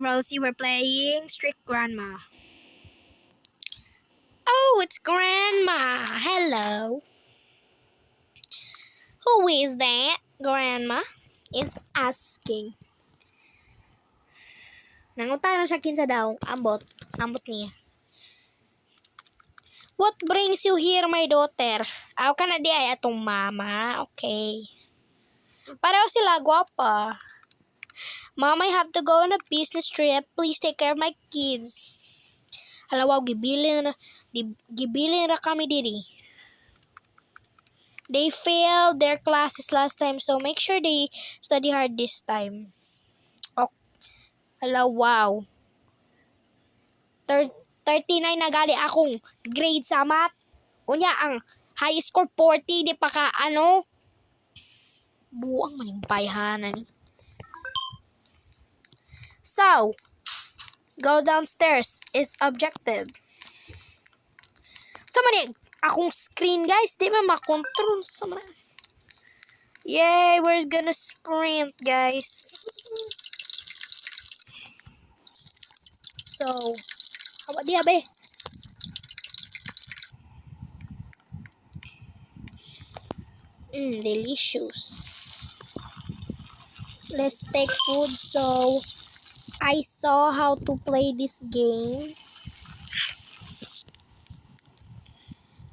Rosie, we're playing Strict Grandma. Oh, it's Grandma. Hello. Who is that? Grandma is asking. Nangutang na siya kinsa daw. Ambot niya. What brings you here, my daughter? Aw ka na di ay atong mama. Okay. Pareho sila gwapa. Mom, I have to go on a business trip. Please take care of my kids. Halawaw, gibilin ra kami diri. They failed their classes last time, so make sure they study hard this time. Oh, halawaw. 39 na gali akong grade sa math. Unya ang high score 40, di pa ka ano. Buang man yung bayhanan. So, go downstairs is objective. Sama ni akong screen, guys. Di ba makontrol? Sama na. Yay, we're gonna sprint, guys. So, hawa di abe. Delicious. Let's take food. So, I saw how to play this game.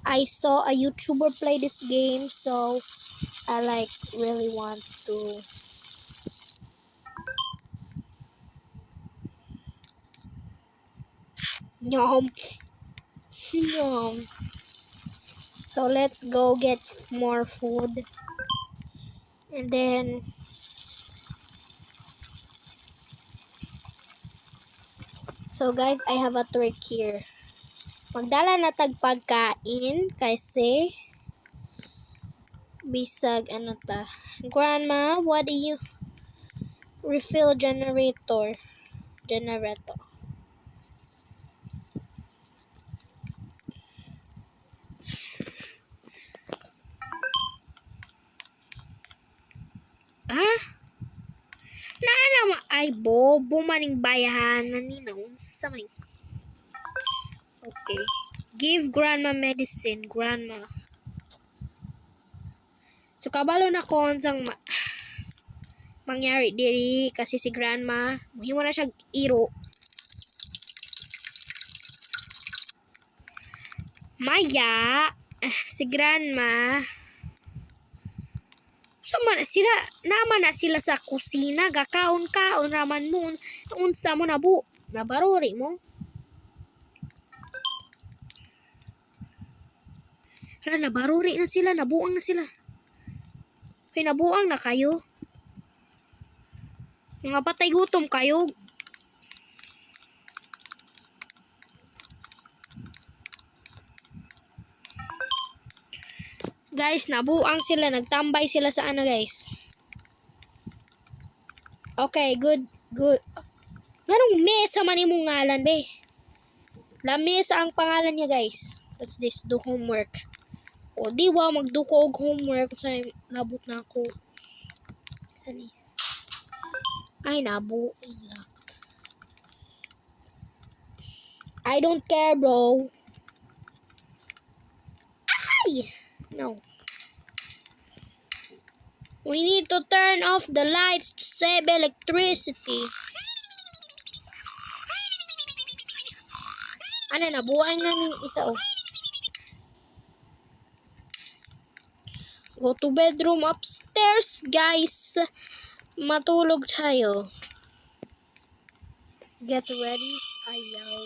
I saw a YouTuber play this game, so I really want to. Yum. Yum. So let's go get more food. And then so guys, I have a trick here. Magdala na tag pagkain kasi bisag ano ta. Grandma, what do you refill generator? Ay, bobo maning bayahanan ni na unsa man. Okay. Give grandma medicine, grandma. So kabalo na ko unsang mangyari diri kasi si grandma, muhimo na siya iro. Maya, si grandma naman na sila sa kusina, gakaon-kaon raman mo, unsa mo nabarori mo. Hala, nabarori na sila, nabuang na sila. Hoy, nabuang na kayo. Mga patay gutom kayo. Guys, nabuang sila. Nagtambay sila sa ano, guys. Okay, good. Ganong mesa man imong ngalan, be. Lamesa ang pangalan niya, guys. What's this? Do homework. O, di ba, magduko og homework. Sa nabot na ako. Saan eh? Ay, nabu. I don't care, bro. Ay! No. We need to turn off the lights to save electricity. Ano, nabuhay na ng isa, oh. Go to bedroom upstairs, guys. Matulog tayo. Get ready. Ayaw.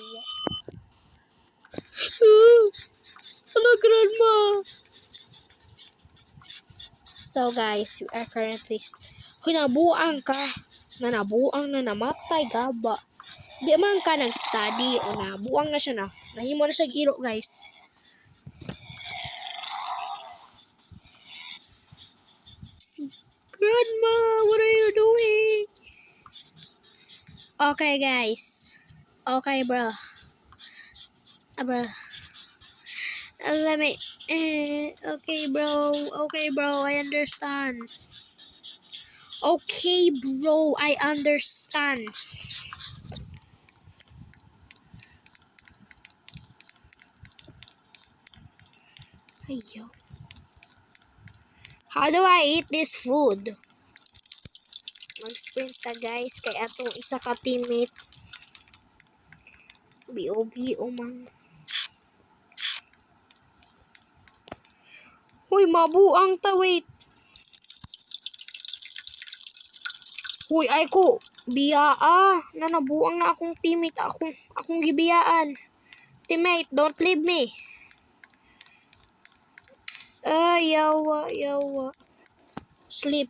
Hello, grandma. So, guys, you are currently... Hoy, nabuang ka. Nabuang na namatay, gaba. Di man ka nag-study o nabuang na siya na. Nahimo na siya giro, guys. Grandma, what are you doing? Okay, guys. Okay, bro. Bro. Let me... okay, bro. I understand. Okay, bro. I understand. Ayaw. How do I eat this food? Mag-sprint ta guys kay atong isa ka teammate. B.O.B.O. man. Huy, mabuang ta, wait. Huy, ay ko. Biyaa. Nanabuang na akong teammate. Akong gibiyaan. Teammate, don't leave me. Yawa, yawa. Sleep.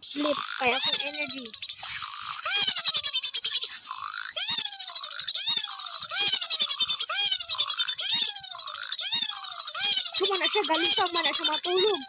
Kaya akong energy. Suma na siya, galing pa man na siya matulog.